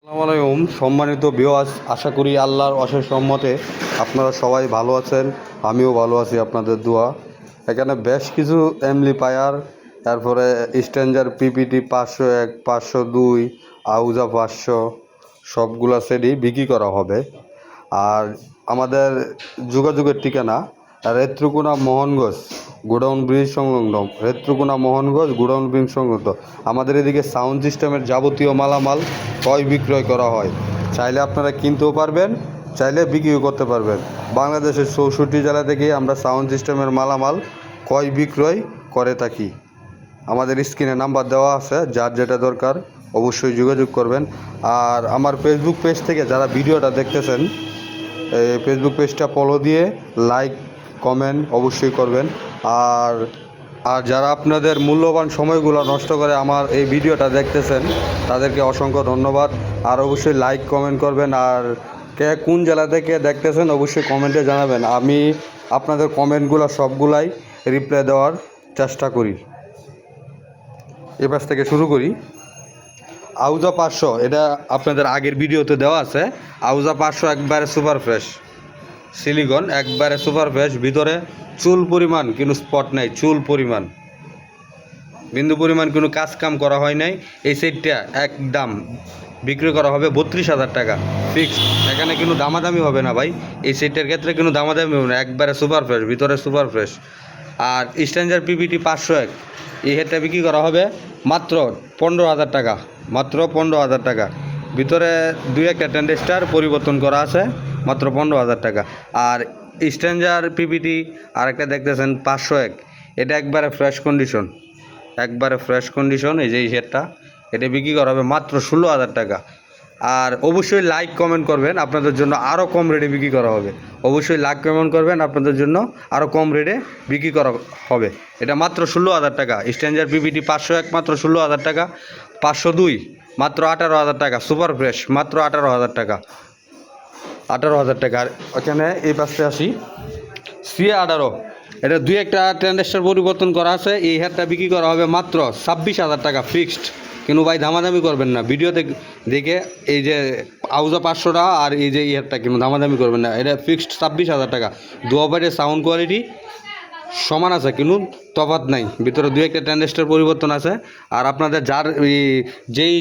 আসসালামু আলাইকুম সম্মানিত ভিউয়ার্স, আশা করি আল্লাহর অশেষ রহমতে আপনারা সবাই ভালো আছেন। আমিও ভালো আছি আপনাদের দোয়া। এখানে বেশ কিছু এমপ্লিফায়ার, তারপরে স্ট্যান্ডার্ড পিপিটি 501, 502, আউজা 500 সবগুলা সেটই বিক্রি করা হবে। আর আমাদের যোগাযোগের ঠিকানা রেত্রকোনা মোহনগঞ্জ গোডাউন ব্রিজ সংলগ্ন, রেত্রকোনা মোহনগঞ্জ গোডাউন ব্রিজ সংলগ্ন। আমাদের এদিকে সাউন্ড সিস্টেমের যাবতীয় মালামাল ক্রয় বিক্রয় করা হয়। চাইলে আপনারা কিনতেও পারবেন, চাইলে বিক্রিও করতে পারবেন। বাংলাদেশের 64 জেলা থেকে আমরা সাউন্ড সিস্টেমের মালামাল ক্রয় বিক্রয় করে থাকি। আমাদের স্ক্রিনে নাম্বার দেওয়া আছে, যার যেটা দরকার অবশ্যই যোগাযোগ করবেন। আর আমার ফেসবুক পেজ থেকে যারা ভিডিওটা দেখতেছেন, ফেসবুক পেজটা ফলো দিয়ে লাইক কমেন্ট অবশ্যই করবেন। আর আর যারা আপনাদের মূল্যবান সময়গুলো নষ্ট করে আমার এই ভিডিওটা দেখতেছেন, তাদেরকে অসংখ্য ধন্যবাদ। আর অবশ্যই লাইক কমেন্ট করবেন। আর কে কোন জেলা থেকে দেখতেছেন অবশ্যই কমেন্টে জানাবেন। আমি আপনাদের কমেন্টগুলো সবগুলাই রিপ্লাই দেওয়ার চেষ্টা করি। এবার থেকে শুরু করি। আউজা 500, এটা আপনাদের আগের ভিডিওতে দেওয়া আছে। আউজা 500 একবারে সুপার ফ্রেশ সিলিকন, একবারে সুপার ফ্রেশ। ভিতরে চুল পরিমাণ কোনো স্পট নাই, চুল পরিমাণ বিন্দু পরিমাণ কোনো কাজ কাম করা হয় নাই। এই সেটটা একদম বিক্রি করা হবে 32,000 টাকা ফিক্সড। এখানে কোনো দামাদামি হবে না ভাই, এই সেটটার ক্ষেত্রে কোনো দামাদামি হবে না, একবারে সুপার ফ্রেশ, ভিতরে সুপার ফ্রেশ। আর স্ট্যান্ডার্ড পিপিটি 501, এই হেডটা বিক্রি করা হবে মাত্র 15,000 টাকা, মাত্র 15,000 টাকা। ভিতরে দুই একটা ট্যান্ডেস্টার পরিবর্তন করা আছে, মাত্র 15,000 টাকা। আর স্ট্যান্ডার্ড পিপিটি আরেকটা দেখতেছেন 501, এটা একবারে ফ্রেশ কন্ডিশন, একবারে ফ্রেশ কন্ডিশন। এই যে এই হেডটা, এটা বিক্রি করা হবে মাত্র 16,000 টাকা। আর অবশ্যই লাইক কমেন্ট করবেন, আপনাদের জন্য আরও কম রেটে বিক্রি করা হবে। অবশ্যই লাইক কমেন্ট করবেন, আপনাদের জন্য আরও কম রেটে বিক্রি করা হবে। এটা মাত্র 16,000 টাকা। স্ট্যান্ডার্ড পিপিটি 501 মাত্র 16,000 টাকা। 502 মাত্র 18,000 টাকা। সুপার ফ্রেশ মাত্র 18,000 টাকা, 18,000 টাকা। আর এখানে এই পাশে আসি, CA18, এটা দুই একটা ট্রানজিস্টর পরিবর্তন করা আছে। এই হেডটা বিক্রি করা হবে মাত্র 26,000 টাকা ফিক্সড। কিন্তু ভাই দামাদামি করবেন না, ভিডিওতে দেখে এই যে আউজা 500 আর এই যে হেডটা কিন্তু দামাদামি করবেন না, এটা ফিক্সড 26,000 টাকা। দুবারের সাউন্ড কোয়ালিটি সমান আছে, কিন্তু তফাৎ নাই, ভিতরে দুই একটা ট্রানজিস্টর পরিবর্তন আছে। আর আপনাদের যার যেই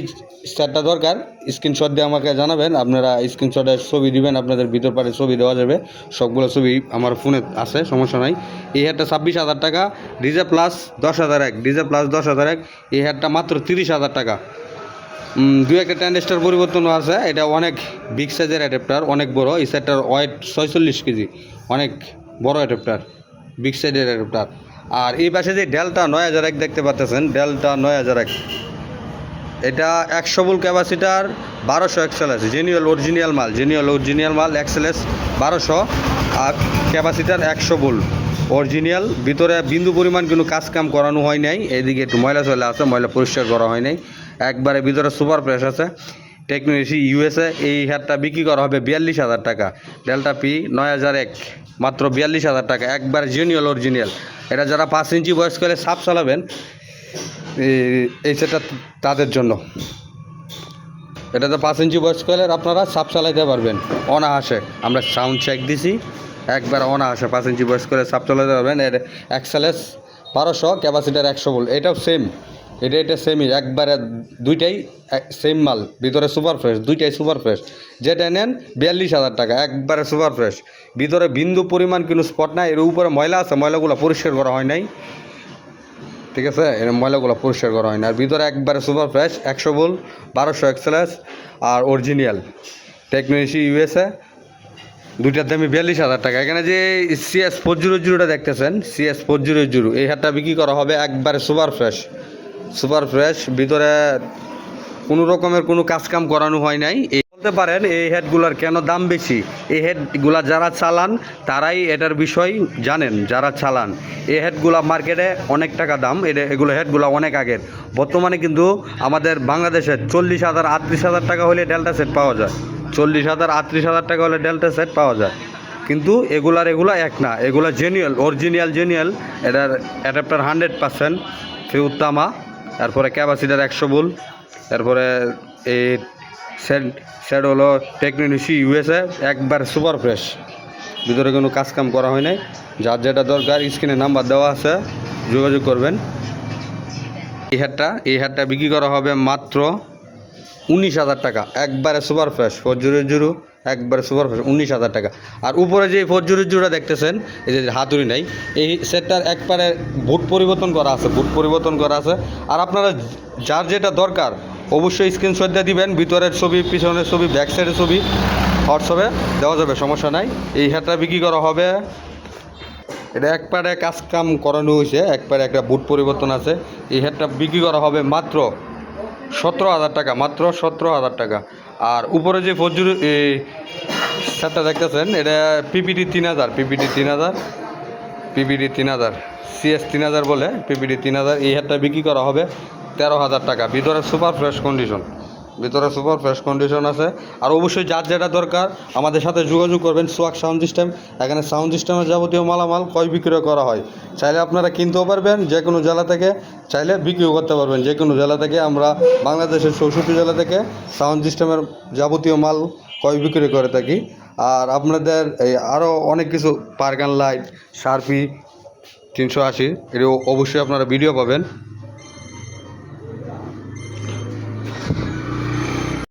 সেটটা দরকার স্ক্রিনশট দিয়ে আমাকে জানাবেন, আপনারা স্ক্রিনশটের ছবি দিবেন, আপনাদের ভিতর পারে ছবি দেওয়া যাবে। সবগুলো ছবি আমার ফোনে আছে, সমস্যা নাই। এই হেডটা 26,000 টাকা। ডিজে প্লাস 10,001, ডিজে প্লাস 10,001, এই হেডটা মাত্র 30,000 টাকা। দুই একটা ট্রানজিস্টর পরিবর্তনও আছে। এটা অনেক বিগ সাইজের অ্যাডাপ্টার, অনেক বড়। এই সেটটার ওয়েট 46 কেজি, অনেক বড় অ্যাডাপ্টার, বিগ সাইজের অ্যাডাপ্টার। আর এই পাশে যে ডেল্টা 9001 দেখতে পাচ্ছেন, ডেল্টা 9001, এটা 100 ভোল্ট ক্যাপাসিটার, 1200 এক্সএলএস, জেনুয়াল অরিজিনাল মাল, জেনুয়াল অরিজিনাল মাল, এক্সএলএস 1200 আর ক্যাপাসিটার 100 ভোল্ট অরিজিনাল। ভিতরে বিন্দু পরিমাণ কোনো কাজ কাম করানো হয় নাই। এইদিকে একটু ময়লা চলে আছে, ময়লা পরিষ্কার করা হয় নাই। একবারে ভিতরে সুপার ফ্রেশ আছে। Technology USA। এই হেডটা বিক্রি করা হবে 42,000 টাকা। ডেল্টা পি 9001 মাত্র 42,000 টাকা, একবার জেনুয়াল অরিজিনাল। এটা যারা 5 ইঞ্চি বয়স্কলে সাপ চালাবেন, এই সেটটা তাদের জন্য। এটাতে 5 ইঞ্চি বয়স্কলের আপনারা সাপ চালাইতে পারবেন অনায়াসে। আমরা সাউন্ড চেক দিছি, একবার অনায়াসে 5 ইঞ্চি বয়স্কলে সাপ চালাতে পারবেন। এর এক্সএলএস 1200, ক্যাপাসিটার 100 ভোল্ট। এটাও সেম, এটা সেমই, একবারে দুইটাই সেম মাল, ভিতরে সুপার ফ্রেশ, দুইটাই সুপার ফ্রেশ। যেটা নেন 42,000 টাকা, একবারে সুপার ফ্রেশ। ভিতরে বিন্দু পরিমাণ কোনো স্পট নাই। এর উপরে ময়লা আছে, ময়লাগুলো পরিষ্কার করা হয় নাই, ঠিক আছে, এর ময়লাগুলো পরিষ্কার করা হয় না। আর ভিতরে একবারে সুপার ফ্রেশ, 100 ভোল্ট, 1200 এক্সএলএস আর অরিজিনাল। টেকনোলজি USA, দুইটার দামই 42,000 টাকা। এখানে যে CS400 দেখতেছেন, CS400, এই হারটা বিক্রি করা হবে একবারে সুপার ফ্রেশ, সুপার ফ্রেশ। ভিতরে কোনো রকমের কোনো কাজকাম করানো হয় নাই। বলতে পারেন এই হেডগুলার কেন দাম বেশি? এই হেডগুলা যারা চালান তারাই এটার বিষয় জানেন, যারা চালান। এই হেডগুলা মার্কেটে অনেক টাকা দাম। এগুলো হেডগুলা অনেক আগের। বর্তমানে কিন্তু আমাদের বাংলাদেশে 40,000 38,000 টাকা হলে ডেল্টা সেট পাওয়া যায়, 40,000 38,000 টাকা হলে ডেল্টা সেট পাওয়া যায়। কিন্তু এগুলা এক না, এগুলা জেনুয়াল অরিজিনাল জেনুয়াল। এটার অ্যাডাপ্টার 100% ফিউতামা, তারপরে ক্যাপাসিটার 100 ভোল্ট, তারপরে এই সেট সেট হলো টেকনোলজি ইউএসএ, একবার সুপার ফ্রেশ, ভিতরে কোনো কাজ কাম করা হয় নাই। যার যেটা দরকার স্ক্রিনে নাম্বার দেওয়া আছে, যোগাযোগ করবেন। এই হ্যাটটা বিক্রি করা হবে মাত্র 19,000 টাকা, একবারে সুপার ফ্রেশ 400, একবারে সুপার ফ্রেশ 19,000 টাকা। আর উপরে যে 400 দেখতেছেন, এই যে হাতুড়ি নাই, এই সেটটার একবারে বুট পরিবর্তন করা আছে, বুট পরিবর্তন করা আছে। আর আপনারা যার যেটা দরকার অবশ্যই স্ক্রিনশট দিয়ে দিবেন, ভিতরের ছবি, পিছনের ছবি, ব্যাক সাইডের ছবি হোয়াটসঅ্যাপে দেওয়া যাবে, সমস্যা নাই। এই হ্যাটটা বিক্রি করা হবে, এটা একবারে কাজ কাম করানো হয়েছে, একবারে একটা বুট পরিবর্তন আছে। এই হ্যাটটা বিক্রি করা হবে মাত্র 17,000 টাকা, মাত্র 17,000 টাকা। আর উপরে যে 400 এই শার্টটা দেখতেছেন, এটা পিপিটি 3000, পিপিটি 3000, পিপিটি 3000, সিএস 3000 বলে, পিপিটি 3000। এই হ্যাটটা বিক্রি করা হবে 13,000 টাকা, ভিতরে সুপার ফ্রেশ কন্ডিশন, ভিতরে সুপার ফ্রেশ কন্ডিশন আছে। আর অবশ্যই যার যেটা দরকার আমাদের সাথে যোগাযোগ করবেন। সোয়াক সাউন্ড সিস্টেম, এখানে সাউন্ড সিস্টেমের যাবতীয় মালামাল ক্রয় বিক্রয় করা হয়। চাইলে আপনারা কিনতেও পারবেন যে কোনো জেলা থেকে, চাইলে বিক্রিও করতে পারবেন যে কোনো জেলা থেকে। আমরা বাংলাদেশের 64 জেলা থেকে সাউন্ড সিস্টেমের যাবতীয় মাল ক্রয় বিক্রয় করে থাকি। আর আপনাদের এই আরও অনেক কিছু, পারগান লাইট, শার্পি 380, এটাও অবশ্যই আপনারা ভিডিও পাবেন।